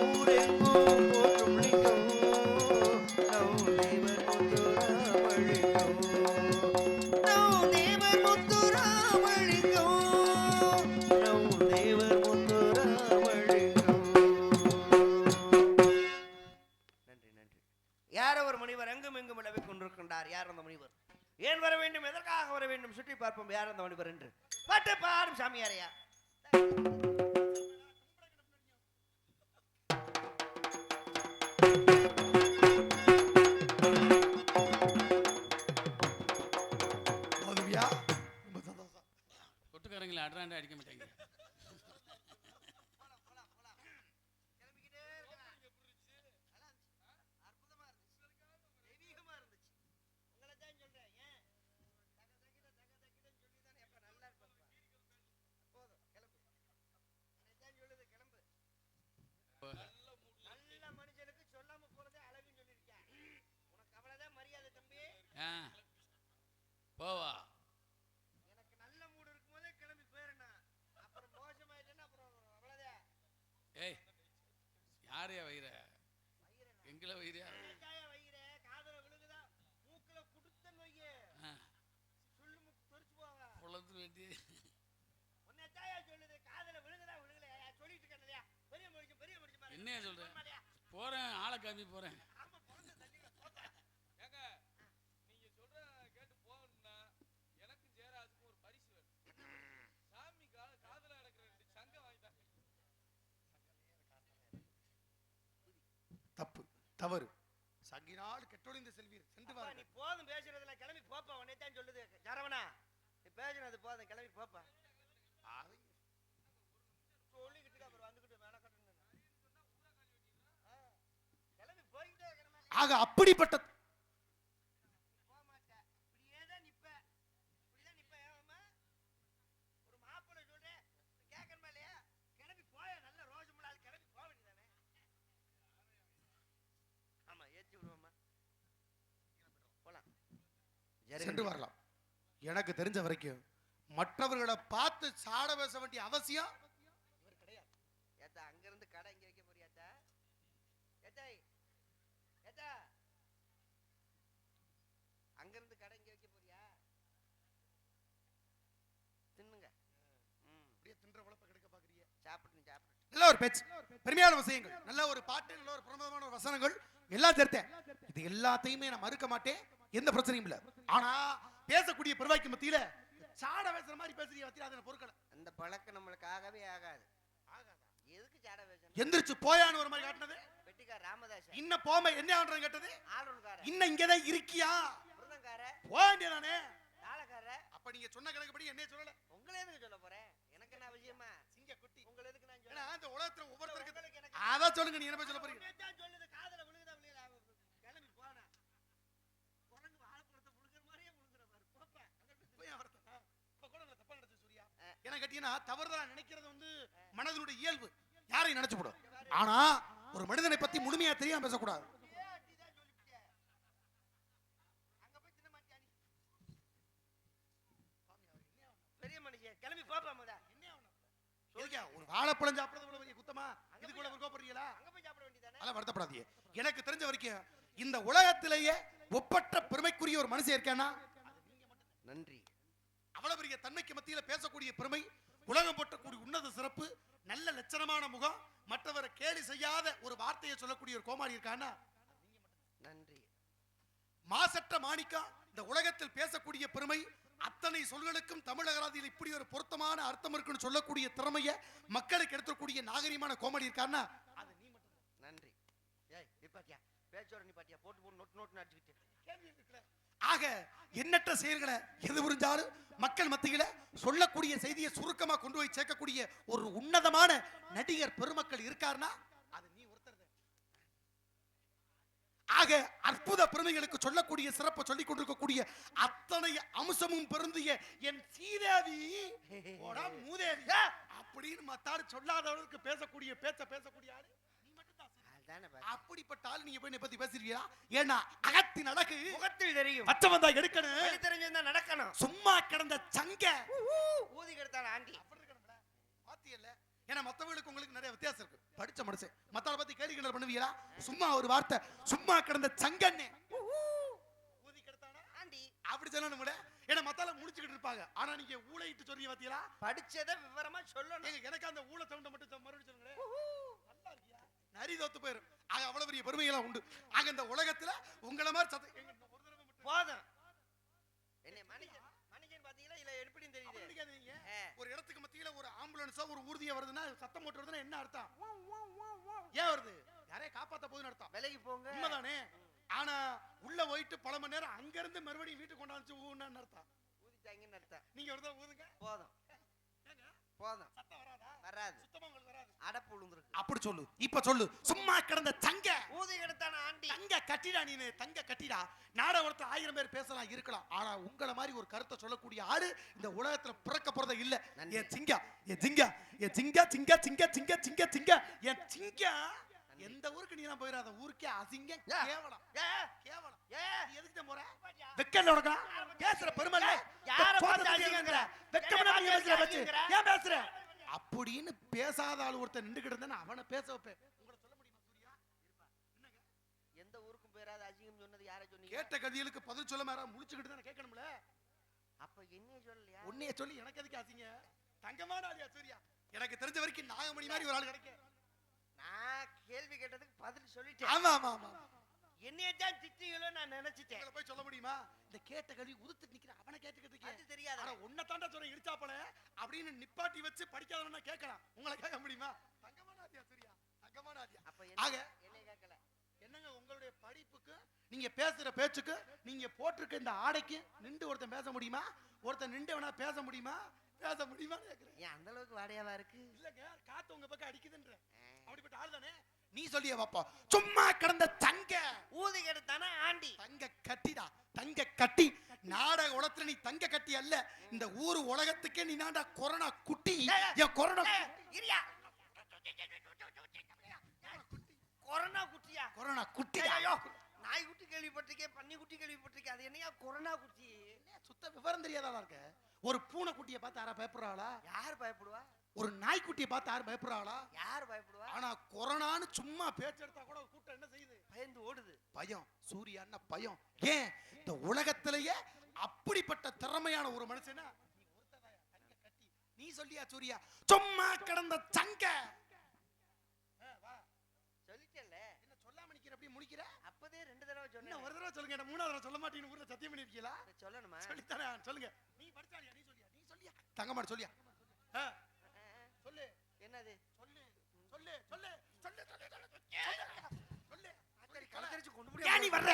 C: ஊரெங்கும் போற்றும் லிங்கம் நம் தேவர் முத்துராமலிங்கம் நம் தேவர் முத்துராமலிங்கம் நம் தேவர் முத்துராமலிங்கம் நன்றி நன்றி யார் ஒரு முனிவர் எங்கும் எங்கும் விளவிக் கொண்டிருக்கின்றார் யார் அந்த முனிவர் ஏன் வர வேண்டும் எதற்காக வர வேண்டும் சுற்றி பார்ப்போம் யார் அந்த முனிவர் என்று பாட்டு பாடும் சாமியாரையா
A: மாதவியா ரொம்ப சந்தோஷம்.
B: கொட்டுக்காரங்களை அட்ராண்டா அடிக்க மாட்டாங்க போவா கட்டி
C: உன்னைத்தாயா சொல்லுது காதுல விழுகுதா விழுகலையா சொல்லிட்டு இருக்கேன்லையா பெரிய முடிச்சு மாதிரி
B: என்னையா சொல்றேன் போறேன் ஆளை காப்பி போறேன்
C: ஆமா பொண்ணு தள்ளில போங்க
D: ஏங்க நீங்க சொல்ற கேட்டு போகணும்னா எனக்கும் ஜெயராஜுக்கும் ஒரு பரிசு வேணும். சாமி காதுல நடக்கிற 2 சங்கம் வாங்கிட்டாங்க.
A: தப்பு தவறு சங்கினால் கெட்டொழிந்த செல்வீர் சென்று
C: அப்பா, நீ
A: வாருங்கள்.
C: போதும் பேசுறதுல கிளம்பி போப்பா உன்னைத்தான் சொல்லுது சரவணா நீ பேசுனது போதும் கிளம்பி போப்பா
A: அதை
C: சொல்லிக்கிட்டு அப்புறம் வந்துகிட்டு மேல கட்டணும் கிளம்பி போயிட்டே இருக்கிற
A: ஆக அப்படிப்பட்ட
C: போக மாட்டேன் இப்படியே தான் நிப்ப இப்படிதான் நிப்ப ஏமா ஒரு மாப்பிள்ளை சொல்றேன் கேட்கணுமா இல்லையா கிளம்பி போய நல்ல ரோஜு முள்ளால் கிளம்பி போக வேண்டியதானே ஆமா ஏற்றி விடுவோம்மா போலாம்
A: சென்று வரலாம். எனக்கு தெரிஞ்ச வரைக்கும் மற்றவர்களை பார்த்து சாட பேச வேண்டிய அவசியம்
C: இவர் கிடையாது ஏத்தா அங்க இருந்து கடை இங்க வைக்க போறியாத்தா ஏத்தாய் ஏத்தா அங்க இருந்து கடை இங்க வைக்க போறியா தின்னுங்க
A: அப்படியே தின்ற உழப்ப கெடுக்க பாக்குறீங்க.
C: சாப்பிட்டு
A: நல்ல ஒரு பேச்சு, பெருமையான விஷயங்கள், நல்ல ஒரு பாட்டு, நல்ல ஒரு பிரமாதமான ஒரு வசனங்கள் எல்லாம் சேர்த்தேன். இது எல்லாத்தையுமே நான் மறுக்க மாட்டேன், எந்த பிரச்சனையும் இல்ல. ஆனா பேசக்கூடிய பெருவாய்க்கு மத்தியில சாட பேசுற மாதிரி பேசுறீங்க பத்தியா, அதன பொறுக்கல.
C: அந்த பழக்கம் நம்மளுக்கு ஆகவே ஆகாது. எதுக்கு சாட பேசணும்?
A: எந்திரிச்சு போயான்னு ஒரு மாதிரி காட்டினது,
C: வெட்டிக்கார ராமதாஸ்
A: இன்ன போம என்ன ஆன்றன்னு கேட்டது,
C: ஆளுநர்கார
A: இன்ன இங்கதான் இருக்கியா
C: புரதங்கார
A: போக வேண்டியதானே.
C: தாளக்கார
A: அப்ப நீங்க சொன்ன கணக்குப்படி என்ன சொல்லல,
C: உங்களை எதுக்கு சொல்ல போறேன்? எனக்கு என்ன அவசியமா?
A: சிங்க குட்டி
C: உங்களை எதுக்கு நான்
A: ஏன்னா
C: சொல்ல?
A: அந்த உலகத்துல ஒவ்வொருத்தருக்கு
C: உங்களுக்கு எனக்கு
A: அதான் சொல்லுங்க, நீ என்ன போய் சொல்ல போறீங்க.
C: உன்னைத்தான் சொல்லுது காதுல விழுகுதா விழுகல கிளம்பி போனா குரங்கு வாழைப்பழத்தை முழுங்குற மாதிரியே முழுங்குற பாரு போப்பா
A: போய் அவர்த்தா இப்ப கூட நான் தப்பா நினைச்ச சூர்யா. ஏன்னா கேட்டீங்கன்னா தவறுதலா நினைக்கிறது வந்து மனதினுடைய இயல்பு, யாரையும் நினைச்சு போடும். ஆனா ஒரு மனிதனை பத்தி முழுமையா தெரியாம பேசக்கூடாது.
C: அங்க போய் தின்ன மாட்டியா நீ? பெரிய மனுஷன் கிளம்பி போப்பா முத
A: எதுக்கா ஒரு வாழைப்பழம் சாப்பிடுறது இவ்வளவு பெரிய குத்தமா? இது கூட விருப்பப்படுறீங்களா?
C: அங்க போய் சாப்பிட வேண்டியதானே?
A: அதெல்லாம் வருத்தப்படாதீங்க. எனக்கு தெரிஞ்ச வரைக்கும் இந்த உலகத்திலேயே ஒப்பற்ற பெருமைக்குரிய ஒரு மனுஷன் இருக்கானா,
C: நன்றி.
A: அவ்வளவு பெரிய தன்மைக்கு மத்தியில பேசக்கூடிய பெருமை, உலகம் போட்டக்கூடிய உன்னத சிறப்பு, நல்ல லட்சணமான முகம், மற்றவரை கேலி செய்யாத ஒரு வார்த்தையை சொல்லக்கூடிய ஒரு கோமாளி இருக்கானா,
C: நன்றி.
A: மாசற்ற மாணிக்கம், இந்த உலகத்தில் பேசக்கூடிய பெருமை, அத்தனை சொல்களுக்கும் தமிழகராதியில் இப்படி ஒரு பொருத்தமான அர்த்தம் இருக்குன்னு சொல்லக்கூடிய திறமையை மக்களுக்கு எடுத்துக்கூடிய நாகரிகமான கோமாளி இருக்கானா, அது நீ மட்டும்.
C: நன்றி. ஏய் நிப்பாட்டியா பேச்சோட நிப்பாட்டியா போட்டு போட்டு நோட்டு நோட்டு அடிச்சுக்கிட்டு
A: ஆக எண்ணற்ற செயல்களை எது புரிஞ்சாலும் மக்கள் மத்தியில சொல்லக்கூடிய செய்தியை சுருக்கமா கொண்டு போய் சேர்க்கக்கூடிய ஒரு உன்னதமான நடிகர் பெருமக்கள் இருக்காருன்னா அது நீ ஒருத்தர். ஆக அற்புத பெருமைகளுக்கு சொல்லக்கூடிய சிறப்பை சொல்லிக் கொண்டிருக்கக்கூடிய அத்தனை அம்சமும் பொருந்திய என் சீதேவி போடா மூதேவி அப்படின்னு மத்தாரு சொல்லாதவர்களுக்கு பேசக்கூடிய பேசக்கூடிய ஆளு நீ மட்டும்தான்.
C: அதுதானே பாரு.
A: அப்படிப்பட்ட ஆள் நீங்க போய் பத்தி பேசுறீங்களா? ஏன்னா அகத்தின் அழகு
C: முகத்தில் தெரியும்.
A: பச்சை வந்தா எடுக்கணும்,
C: வெளி தெரிஞ்சிருந்தா நடக்கணும்.
A: சும்மா கிடந்த சங்க
C: ஊதி கெடுத்தான ஆண்டி
A: அப்படி இருக்கணும்ல. பாத்தியல்ல, ஏன்னா மத்தவங்களுக்கு உங்களுக்கு நிறைய வித்தியாசம் இருக்கு. படிச்ச மனுஷன் மத்தால பத்தி கேள்வி கிண்டல் பண்ணுவீங்களா? சும்மா ஒரு வார்த்தை, சும்மா கிடந்த சங்கன்னு ஊதி கிடத்தானா
C: ஆண்டி
A: அப்படி சொல்லணும்ல. ஏன்னா மத்தால முடிச்சுக்கிட்டு இருப்பாங்க, ஆனா நீங்க ஊழையிட்டு சொல்றீங்க பாத்தீங்களா?
C: படிச்சதை விவரமா சொல்லணும்.
A: எனக்கு அந்த ஊழ சவுண்ட மட்டும் மறுபடியும் சொல்லுங்களேன். நல்லா இருக்கியா? நரி தோத்து போயிரும். ஆக அவ்வளவு பெரிய பெருமைகளா உண்டு. ஆக இந்த உலகத்துல உங்களை மாதிரி ஒரு தடவை மட்டும்
C: போதும். என்ன மனுஷன் மனுஷன் பாத்தீங்களா இல்ல எப்படின்னு தெரியுது?
A: அப்படி நினைக்காதீங்க. ஒரு இடத்துக்கு மத்தியில ஒரு ஆம்புலன்ஸா ஒரு ஊர்தியா வருதுன்னா சத்தம் போட்டு வருதுன்னா என்ன அர்த்தம்? ஏன் வருது? யாரையும் காப்பாத்த போகுதுன்னு அர்த்தம்.
C: விலைக்கு போங்க.
A: உண்மைதானே? ஆனா உள்ள போயிட்டு பல மணி நேரம் அங்க இருந்து மறுபடியும் வீட்டுக்கு கொண்டாந்து ஊன்னு அர்த்தம்.
C: ஊதிட்டாங்கன்னு அர்த்தம்.
A: நீங்க ஒரு தடவை ஊதுங்க.
C: போதும் போதும்.
A: சத்தம் வராதா?
C: வராது.
A: சுத்தமா உங்களுக்கு வராது.
C: அடப்பு விழுந்துருக்கு.
A: அப்படி சொல்லு. இப்ப சொல்லு, சும்மா கிடந்த சங்க
C: ஊதி கெடுத்தான ஆண்டி.
A: தங்க கட்டிடா, நீ தங்க கட்டிடா. நாடகத்துல 1000 பேர் பேசலாம் இருக்கலாம், ஆனா உங்களை மாதிரி ஒரு கருத்தை சொல்லக்கூடிய ஆளு இந்த உலகத்துல பிறக்க போறத இல்ல. என் சிங்கா, என் சிங்கா, என் சிங்கா, சிங்கா சிங்கா சிங்கா சிங்கா சிங்கா, என் சிங்கா. எந்த ஊருக்கு நீ எல்லாம் போயிடாத, ஊருக்கே அசிங்க கேவலம் கேவலம். நீ எதுக்கு தான் போற? வெக்கல உனக்கு பேசுற பெருமை இல்ல.
C: யார பார்த்து அசிங்கங்கற?
A: வெக்கமா நீ பேசுற பச்சு ஏன் பேசுற அப்படின்னு பேசாத ஆளு ஒருத்தன் நின்னுக்கிட்டு இருந்தா அவனை பேச வைப்பேன். உங்களை சொல்ல முடியுமா சூர்யா?
C: எந்த ஊருக்கும் பேராத அசிங்கம் சொன்னது யாரை சொன்னீங்க?
A: கேட்ட கதிகளுக்கு பதில் சொல்ல மாற முழிச்சுக்கிட்டு தானே கேட்கணும்ல.
C: அப்ப என்னைய சொல்லலையா?
A: உன்னைய சொல்லி எனக்கு எதுக்கு ஆசைங்க? தங்கமான ஆளியா சூர்யா? எனக்கு தெரிஞ்ச வரைக்கும் நாகமணி மாதிரி ஒரு ஆள் கிடைக்க.
C: நான் கேள்வி கேட்டதுக்கு பதில் சொல்லிட்டேன்.
A: ஆமா ஆமா ஆமா.
C: என்னைய தான் திட்டுங்களோ நான் நினைச்சிட்டேன்.
A: உங்களை போய் சொல்ல முடியுமா? இந்த கேட்ட கல்வி உதுத்து நிக்கிற அவனை கேட்டுக்கிட்டு
C: அது தெரியாது.
A: ஆனா உன்னை தாண்டா சொல்ல இடிச்சாப்பல அப்படின்னு நிப்பாட்டி வச்சு படிக்காதவனா கேட்கலாம். உங்களை கேட்க முடியுமா? தங்கமான ஆதியா சூர்யா, தங்கமான ஆதியா.
C: அப்ப
A: ஆக
C: என்னைய கேட்கல.
A: என்னங்க உங்களுடைய படிப்புக்கு நீங்க பேசுற பேச்சுக்கு நீங்க போட்டிருக்க இந்த ஆடைக்கு நின்று ஒருத்தன் பேச முடியுமா? ஒருத்தன் நின்று வேணா பேச முடியுமா? பேச முடியுமான்னு கேக்குறேன்.
C: ஏன் அந்த அளவுக்கு வாடையாவா இருக்கு?
A: இல்லங்க, காத்து உங்க பக்கம் அடிக்குதுன்ற அப்படிப்பட்ட ஆள் தானே நீ. சொல்லிய பாப்பா சும்மா கிடந்த தங்க
C: ஊதி கெடுத்தானே ஆண்டி.
A: தங்க கட்டிடா, தங்க கட்டி. நாடக உலகத்துல நீ தங்க கட்டி அல்ல, இந்த ஊரு உலகத்துக்கே நீ நாடா கொரோனா குட்டி. என் கொரோனா
C: இரியா. கொரோனா குட்டியா?
A: கொரோனா குட்டி.
C: ஐயோ, நாய் குட்டி கேள்விப்பட்டிருக்கேன், பன்னி குட்டி கேள்விப்பட்டிருக்கேன். அது என்னையா கொரோனா குட்டி?
A: சுத்த விவரம் தெரியாதா இருக்க? ஒரு பூனை குட்டியை பார்த்து யாரா பயப்படுறாளா?
C: யார் பயப்படுவா?
A: ஒரு நாய்க்குட்டியை பார்த்து யார் பயப்படுறாளா?
C: யார் பயப்படுவா?
A: ஆனா கொரோனான்னு சும்மா பேச்செடுத்தா கூட கூட்டம் என்ன செய்யுது?
C: பயந்து ஓடுது.
A: பயம். சூர்யான்னா பயம். ஏன் இந்த உலகத்திலேயே அப்படிப்பட்ட திறமையான ஒரு மனுஷனா நீ ஒருத்ததாயா? தங்க கட்டி. நீ சொல்லியா சூர்யா சும்மா கிடந்த சங்க? வா
C: சொல்லிட்டேன்ல.
A: என்ன சொல்லாம நிக்கிற, அப்படியே முடிக்கிற?
C: அப்பதே 2 தடவை
A: என்ன
C: சொன்னேன்.
A: ஒரு தடவை சொல்லுங்க, என்ன 3வது தடவை சொல்ல மாட்டீங்கன்னு ஊர்ல சத்தியம் பண்ணிருக்கீங்களா?
C: சொல்லணுமா?
A: சொல்லித்தானே சொல்லுங்க. நீ படிச்சாலியா? நீ சொல்லியா? நீ சொல்லியா? தங்கமாடு சொல்லியா? சொல்லு.
C: என்னது?
A: சொல்லு சொல்லு சொல்லு சொல்லு சொல்லு.
C: ஆத்தாடி கலக்கரிச்சு கொண்டு
A: ஏன் நீ வர்ற?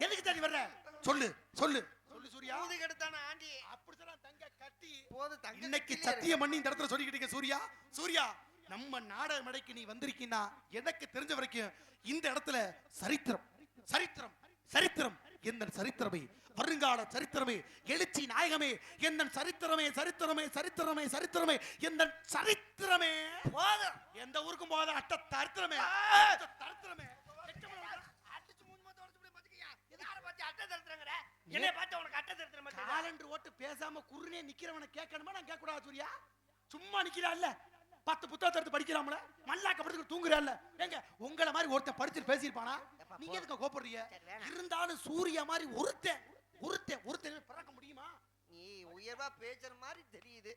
A: எதுக்கு தேடி வர்ற? சொல்லு சொல்லு சொல்லு சூர்யா.
C: ஊதி கெடுத்தானே ஆண்டி.
A: அப்படி சொன்னா தங்க கட்டி.
C: போது தங்க.
A: இன்னைக்கு சத்தியம் பண்ணி இந்த இடத்துல சொல்லிக்கிட்டு இருக்க சூர்யா. சூர்யா, நம்ம நாடக மேடைக்கு நீ வந்திருக்கீன்னா எனக்கு தெரிஞ்ச வரைக்கும் இந்த இடத்துல சரித்திரம் சரித்திரம் சரித்திரம் எந்த சரித்திரமே, வருங்கால சரித்திரமே, எழுச்சி நாயகமே, எந்த சரித்திரமே சரித்திரமே சரித்திரமே சரித்திரமே, எந்த சரித்திரமே.
C: போதும்.
A: எந்த ஊருக்கும் போகாத அட்ட தரித்திரமே தரித்திரமே.
C: அடிச்சு மூணு மாதம் உடைச்சு போய் பாத்துக்கியா? யாரை பார்த்து அட்டை தருத்துறங்கற? என்னைய பார்த்து உனக்கு அட்டை தருத்துற மாதிரி.
A: காலண்டர் ஓட்டு பேசாம குறுனே நிக்கிறவனை கேட்கணுமா? நான் கேட்க கூடாது சூர்யா? சும்மா நிக்கிறான்ல, 10 புத்தகத்தை எடுத்து படிக்கிறாமல, மல்லாக்க படுத்து தூங்குறான்ல. ஏங்க உங்கள மாதிரி ஒருத்தன் படிச்சு பேசியிருப்பானா? நீங்க எதுக்கு கோபப்படுறீங்க? இருந்தாலும் சூர்யா மாதிரி ஒருத்தன் பிறக்க முடியுமா?
C: நீ உயர்வா பேசுற மாதிரி தெரியுது.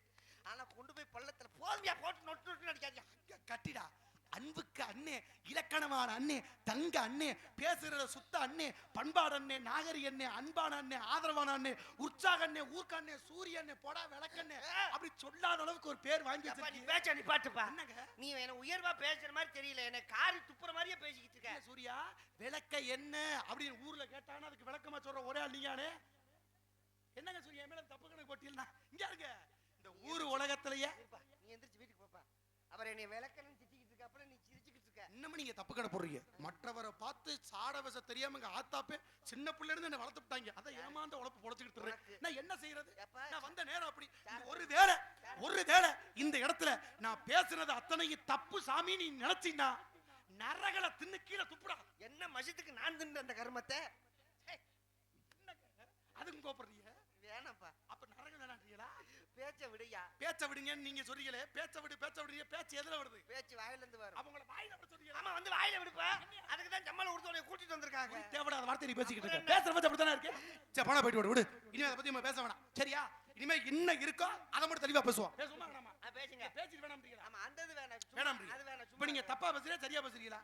C: ஆனா கொண்டு போய் பள்ளத்துல போதுமையா போட்டு நொட்டு நொட்டு அடிக்காதீங்க.
A: கட்டிடா. அன்புக்கு அண்ணே, இலக்கணமான அண்ணே, தங்க அண்ணே, பேசுறத சுத்த அண்ணே, பண்பாடு அண்ணே, நாகரி அண்ணே, அன்பான அண்ணே, ஆதரவான அண்ணே, உற்சாக அண்ணே, ஊர்க்க அண்ணே, சூரிய அண்ணே, பொடா விளக்கண்ணே, அப்படி சொல்லாத அளவுக்கு ஒரு பேர் வாங்கி
C: நீ
A: வச்சிருக்கீங்க.
C: பேச்ச நிப்பாட்டுப்பா.
A: என்னங்க
C: நீ என்ன உயர்வா பேசுற மாதிரி தெரியல, என்ன காரி துப்புற மாதிரியே பேசிக்கிட்டு இருக்க.
A: சூர்யா, விளக்க என்ன அப்படின்னு ஊர்ல கேட்டானா அதுக்கு விளக்கமா சொல்ற ஒரே ஆள் நீயானே. என்னங்க சூர்யா மேல தப்பு கணக்கு போட்டியல்னா இங்க இருங்க. இந்த ஊர் உலகத்திலேயே
C: நீ எந்திரிச்சு வீட்டுக்கு போப்பா. அவர் என்னை விளக்கணும்னு திட்டிக்கிட்டு இருக்க, அப்புறம் நீ சிரிச்சுக்கிட்டு இருக்க.
A: இன்னமும் நீங்க தப்பு கணக்கு போடுறீங்க. மற்றவரை பார்த்து சாட வச தெரியாம எங்க ஆத்தாப்பே சின்ன பிள்ளை இருந்து என்ன வளர்த்துட்டாங்க. அதை ஏமாந்த உழப்பு பொழைச்சுக்கிட்டு இருக்கேன். நான் என்ன செய்யறது? நான் வந்த நேரம் அப்படி. ஒருவேளை இந்த இடத்துல நான் பேசுனது அத்தனையும் தப்பு சாமி நீ நினைச்சீங்கன்னா நரகளை தின்னு கீழே துப்புடா.
C: என்ன மசத்துக்கு நான் தின்னு அந்த கர்மத்தை?
A: அதுக்கு கோப்படுறீங்க?
C: வேணாம்ப்பா.
A: அப்ப நரகம் வேணான்றீங்களா?
C: பேச்ச விடுயா.
A: பேச்ச விடுங்கன்னு நீங்க சொல்றீங்களே, பேச்ச விடுறீங்க. பேச்சு எதுல வருது?
C: பேச்சு வாயில இருந்து வரும்.
A: அவங்கள வாயில விட சொல்றீங்க.
C: ஆமா, வந்து வாயில விடுப்பா. அதுக்கு தான் ஜம்மல உடுத்தோட கூட்டிட்டு வந்திருக்காங்க.
A: தேவையான வார்த்தை நீ பேசிக்கிட்டு இருக்க. பேசுற பத்தி அப்படித்தானே இருக்கு. சரி, பணம் போயிட்டு விடு. இனிமே அதை பத்தி நம்ம பேச வேணாம். சரியா? இனிமே என்ன இருக்கோ அதை மட்டும் தெளிவா பேசுவோம். பேசுவோமா வேணாமா?
C: பேசுங்க.
A: பேசிட்டு வேணாம்ன்றீங்களா?
C: ஆமா, அந்த இது வேணாம்.
A: வேணாம்.
C: அது வேணாம்.
A: இப்ப நீங்க தப்பா பேசுறீங்களா சரியா பேசுறீங்களா?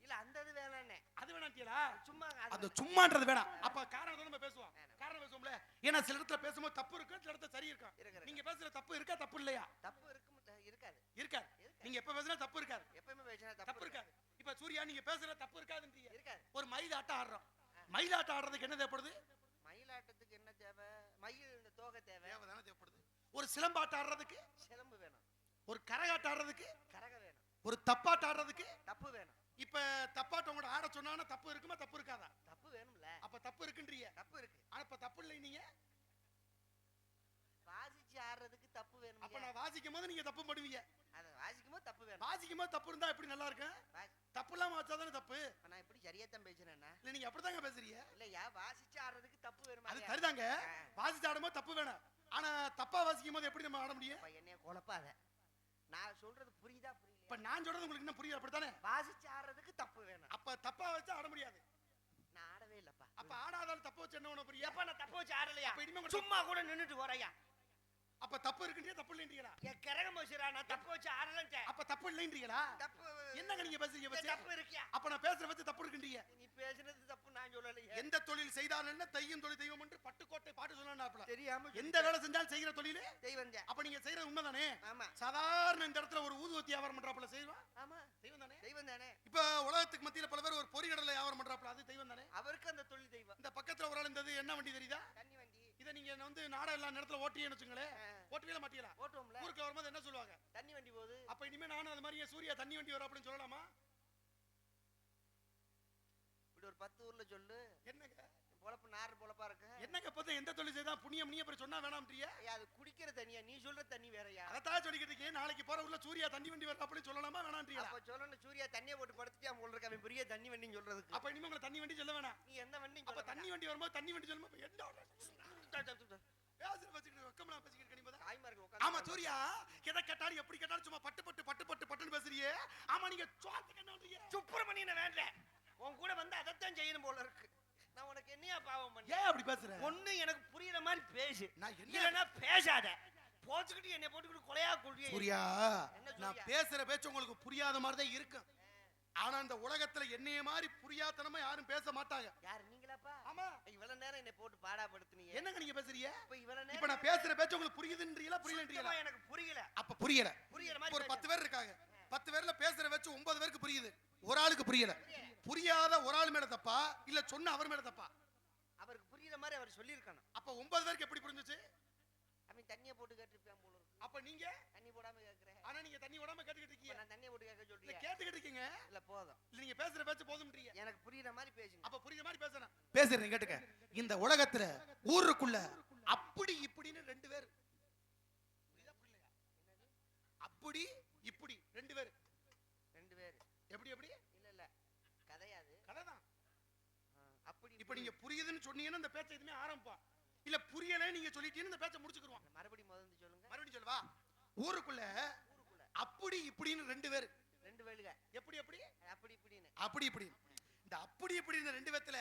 C: இல்ல, அந்த இது வேணானே.
A: அது வேணாம்ட்டீங்களா?
C: சும்மா
A: அந்த சும்மான்றது வேணாம். அப்ப காரணம் நம்ம பேசுவோம். காரணம் பேசுவோம்ல. ஏன்னா சில இடத்துல பேசும்போது தப்பு இருக்கு, சில இடத்துல சரி இருக்கும். நீங்க பேசுற தப்பு இருக்கா தப்பு இல்லையா?
C: தப்பு இருக்கும். இருக்காது.
A: இருக்காது. நீங்க எப்ப பேசுனா தப்பு இருக்காது.
C: எப்பவுமே பேசினா
A: தப்பு இருக்காது. இப்ப சூர்யா நீங்க பேசுற தப்பு இருக்காதுன்றீங்க.
C: இருக்காது.
A: ஒரு மயிலாட்டம் ஆடுறோம். மயிலாட்டம் ஆடுறதுக்கு என்ன தேவைப்படுது?
C: மயிலாட்டத்துக்கு என்ன தேவை? மயில் இந்த தோகை தேவை.
A: தேவைதானே தேவைப்படுது. ஒரு சிலம்பாட்டம் ஆடுறதுக்கு
C: சிலம்பு வேணும்.
A: ஒரு கரகாட்டம் ஆடுறதுக்கு
C: கரக வேணும்.
A: ஒரு தப்பாட்டம் ஆடுறதுக்கு
C: தப்பு வேணும்.
A: இப்ப தப்பாட்டம் கூட ஆட சொன்னா தப்பு இருக்குமா தப்பு இருக்காதா?
C: தப்பு வேணும்ல.
A: அப்ப தப்பு இருக்குன்றீங்க.
C: தப்பு இருக்கு.
A: ஆனா இப்ப தப்பு இல்லை. நீங்க
C: வாசிச்சு ஆடுறதுக்கு தப்பு வேணும்.
A: அப்ப நான் வாசிக்கும் போது நீங்க தப்பு பண்ணுவீங்க.
C: அத வாசிக்கும் போது தப்பு வேணும்.
A: வாசிக்கும் போது தப்பு இருந்தா எப்படி நல்லா இருக்கும்? தப்பு இல்லாம வச்சாதானே தப்பு.
C: நான் இப்படி சரியா தான் பேசுறேன்னா?
A: இல்ல நீங்க அப்படிதாங்க பேசுறீங்க.
C: இல்லையா, வாசிச்சு ஆடுறதுக்கு தப்பு வேணும்.
A: அது சரிதாங்க. வாசிச்சு ஆடும்போது தப்பு வேணும். ஆனா தப்பா வாசிக்கும் போது எப்படி நம்ம ஆட முடியும்?
C: என்னைய குழப்பாத. நான் சொல்றது புரியுதா புரியல?
A: இப்ப நான் சொல்றது உங்களுக்கு என்ன புரியல? அப்படித்தானே?
C: வாசிச்சு ஆடுறதுக்கு தப்பு வேணும்.
A: அப்ப தப்பா வச்சு ஆட முடியாது.
C: நான் ஆடவே இல்லப்பா.
A: அப்ப ஆடாதால தப்பு வச்சு என்ன பண்ண புரியா?
C: எப்ப நான் தப்பு வச்சு ஆடலையா?
A: அப்ப இனிமே
C: சும்மா கூட நின்னுட்டு போறையா?
A: அப்ப தப்பு இருக்குன்றீங்க தப்பு இல்லைன்றீங்களா?
C: என் கிரகம் வச்சுடா நான் தப்பு வச்சு ஆடலன்ட்டேன்.
A: அப்ப தப்பு இல்லைன்றீங்களா?
C: தப்பு
A: என்னங்க நீங்க பேசுறீங்க
C: ஏன்
A: பச்சை?
C: தப்பு இருக்கியா?
A: அப்ப நான் பேசுற பத்தி தப்பு இருக்குன்றீங்க.
C: நீ பேசுனது தப்பு நான் சொல்லலையே.
A: எந்த தொழில் செய்தால் என்ன தையும் தொழில் தெய்வம் என்று பட்டுக்கோட்டை பாட்டு சொன்னாப்ல.
C: தெரியாம
A: எந்த வேலை செஞ்சாலும் செய்யற தொழிலே
C: தெய்வம் தான்.
A: அப்ப நீங்க செய்யறது உண்மைதானே?
C: ஆமா
A: சாதாரண இந்த இடத்துல ஒரு ஊதுவத்தி வியாபாரம் பண்றாப்ல செய்வா
C: ஆமா
A: தெய்வம் தானே?
C: தெய்வம் தானே.
A: இப்ப உலகத்துக்கு மத்தியில பல பேர் ஒரு பொறிகடலை வியாபாரம் பண்றாப்ல அது தெய்வம் தானே?
C: அவருக்கு அந்த தொழில் தெய்வம்.
A: இந்த பக்கத்துல ஒரு ஆள் இருந்தது என்ன வண்டி தெரியுதா?
C: தண்ணி வண்டி
A: இதை நீங்க வந்து நாடகம் எல்லா நேரத்துல ஓட்டியேன்னு வச்சுங்களேன். ஓட்டுவீல மாட்டீங்களா?
C: ஓட்டுவோம்ல.
A: ஊருக்குள்ள வரும்போது என்ன சொல்லுவாங்க?
C: தண்ணி வண்டி போகுது.
A: அப்ப இனிமே நானும் அது மாதிரி சூர்யா தண்ணி வண்டி வரும் அப்படின்னு சொல்லலாமா?
C: இப்படி ஒரு 10 ஊர்ல சொல்லு.
A: என்னங்க
C: பொழப்பு நார் பொழப்பா இருக்கு.
A: என்னங்க பார்த்தா எந்த தொழில் செய்தா புண்ணியம் நீ அப்புறம் சொன்னா வேணாம்ன்றியா?
C: ஐயா, அது குடிக்கிற தண்ணியா? நீ சொல்ற தண்ணி வேறயா?
A: அதத்தான் சொல்லிக்கிட்டு இருக்கேன். நாளைக்கு போற ஊர்ல சூர்யா தண்ணி வண்டி வரும் அப்படின்னு சொல்லலாமா வேணாம்ன்றியா?
C: அப்ப சொல்லணும் சூர்யா தண்ணியை போட்டு படுத்துட்டியா போல இருக்கு. அவன் பெரிய தண்ணி வண்டின்னு சொல்றதுக்கு.
A: அப்ப இனிமே உங்களை தண்ணி வண்டி சொல்ல வேணாம்.
C: நீ எந்த வண்டின்னு
A: அப்ப
C: சொல்ல
A: தண்ணி வண்டி வரும்போது தண்ணி வண்டி சொல்லுமா? என்ன
C: வேண்டாம்.
A: பேசுற வச்சுக்கிட்டு வெக்கமா பேசிக்கிட்டு இருக்கீங்க போதா?
C: தாய்மார்கள் உட்கார்ந்து
A: ஆமா சூர்யா எதை கேட்டாலும் எப்படி கேட்டாலும் சும்மா பட்டு பட்டு பட்டு பட்டு பட்டுன்னு பேசுறியே. ஆமா நீங்க சோத்துக்கு என்ன பண்றீங்க?
C: சுப்பிரமணியனை வேண்டேன். உன் கூட வந்து அதைத்தான் செய்யணும் போல இருக்கு. நான் உனக்கு என்னையா பாவம் பண்ணேன்?
A: ஏன் அப்படி பேசுற?
C: ஒண்ணு எனக்கு புரியுற மாதிரி பேசு.
A: நான் என்ன
C: இல்லைன்னா பேசாத. போச்சுக்கிட்டு என்னை போட்டுக்கிட்டு கொலையா கொள்றியே.
A: சூர்யா
C: என்ன சூர்யா?
A: நான் பேசுற பேச்சு உங்களுக்கு புரியாத மாதிரி தான் இருக்கும். ஆனா இந்த உலகத்துல என்னைய மாதிரி புரியாதனமா யாரும் பேச மாட்டாங்க.
C: யாரு நீங்களாப்பா?
A: ஆமா
C: இவ்வளவு நேரம் என்னை போட்டு பாடாப்படுத்துனீங்க.
A: என்னங்க நீங்க பேசுறீங்க?
C: இப்ப இவ்வளவு
A: இப்ப
C: நேரம்
A: நான் பேசுற பேச்சு உங்களுக்கு புரியுதுன்றீங்களா புரியலன்றீங்களா?
C: சுத்தமா எனக்கு புரியல.
A: அப்ப புரியல.
C: புரியுற
A: இப்ப
C: மாதிரி
A: ஒரு 10 பேர் இருக்காங்க. 10 பேர்ல பேசுற வச்சு 9 பேருக்கு புரியுது. ஒரு ஆளுக்கு புரியல. புரியாத ஒரு ஆள் மேல தப்பா இல்ல சொன்ன அவர் மேல தப்பா?
C: அவருக்கு புரியுற மாதிரி அவர் சொல்லியிருக்கணும்.
A: அப்ப 9 பேருக்கு எப்படி புரிஞ்சுச்சு?
C: அவன் தண்ணியை போட்டு கேட்டுருப்பான் போல இருக்கு.
A: அப்ப நீங்க
C: தண்ணி போடாம கேட்கிறேன்.
A: ஆனா நீங்க தண்ணி விடாம கேட்டுக்கிட்டு
C: இப்ப
A: இருக்கீங்க.
C: நான் தண்ணியை போட்டு கேட்க
A: இல்ல
C: சொல்றீங்க.
A: கேட்டுக்கிட்டு இருக்கீங்க.
C: இல்ல போதும்.
A: இல்ல நீங்க பேசுற பேச்சு போதும்ன்றீங்க.
C: எனக்கு புரியுற மாதிரி பேசுங்க.
A: அப்ப புரியுற மாதிரி பேசணும். பேசுறேன் கேட்டுக்க. இந்த உலகத்துல ஊருக்குள்ள அப்படி இப்படின்னு 2 பேர். புரியுதா புரியலையா? அப்படி இப்படி 2 பேர்.
C: 2 பேர்.
A: எப்படி எப்படி?
C: இல்ல இல்ல கதையாது.
A: கதைதான்.
C: அப்படி
A: இப்ப நீங்க புரியுதுன்னு சொன்னீங்கன்னா இந்த பேச்சை எதுவுமே ஆரம்பிப்பா. இல்ல புரியல நீங்க சொல்லிட்டீங்கன்னு இந்த பேச்சை முடிச்சுக்குருவான்.
C: மறுபடியும் முதல்ல சொல்லுங்க.
A: மறுபடியும் சொல்லவா? ஊருக்குள்ள அப்படி இப்படின்னு 2 பேர்.
C: 2 வேளுக.
A: எப்படி எப்படி?
C: அப்படி இப்படின்னு.
A: அப்படி இப்படி. இந்த அப்படி இப்படின்னு 2 பேத்துல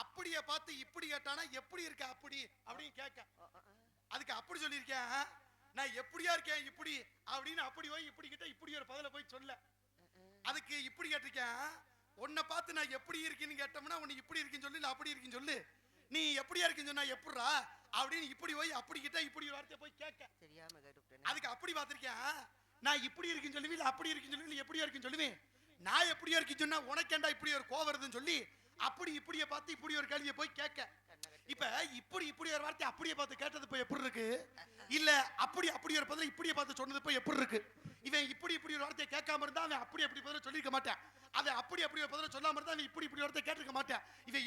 A: அப்படியே பார்த்து இப்படி கேட்டானா எப்படி இருக்க அப்படி அப்படின்னு கேட்க. அதுக்கு அப்படி சொல்லியிருக்கேன். நான் எப்படியா இருக்கேன் இப்படி அப்படின்னு அப்படி போய் இப்படி கிட்ட இப்படி ஒரு பதில போய் சொல்ல. அதுக்கு இப்படி கேட்டிருக்கேன். உன்னை பார்த்து நான் எப்படி இருக்கேன்னு கேட்டோம்னா உன்னை இப்படி இருக்குன்னு சொல்லு இல்ல அப்படி இருக்குன்னு சொல்லு. நீ எப்படியா இருக்குன்னு சொன்னா எப்படிரா அப்படின்னு இப்படி போய் அப்படி கிட்ட இப்படி ஒரு வார்த்தையை போய் கேட்க.
C: தெரியாம கேட்டுட்டேன்.
A: அதுக்கு அப்படி பார்த்திருக்கேன். நான் இப்படி இருக்குன்னு சொல்லுவேன் இல்ல அப்படி இருக்குன்னு சொல்லுவேன் இல்ல எப்படியா இருக்குன்னு சொல்லுவேன். நான் எப்படியா இருக்குன்னு சொன்னா உனக்கேண்டா இப்படி ஒரு கோவம் வருதுன்னு சொல்லி அப்படி இப்படியே பார்த்து இப்படி ஒரு கேள்வியை போய் கேட்க. இப்ப இப்படி இப்படி ஒரு வார்த்தை அப்படியே பார்த்து கேட்டது இப்ப எப்படி இருக்கு? இல்ல அப்படி அப்படி ஒரு பதில இப்படியே பார்த்து சொன்னது இப்ப எப்படி இருக்கு? இவன் இப்படி இப்படி ஒரு வார்த்தையை கேட்காம இருந்தா அவன் அப்படி அப்படி பதில சொல்லிருக்க மாட்டான். அதை அப்படி அப்படி ஒரு பதில சொல்லாம இருந்தா அவன் இப்படி இப்படி வார்த்தை கேட்டிருக்க மாட்டான். இவன்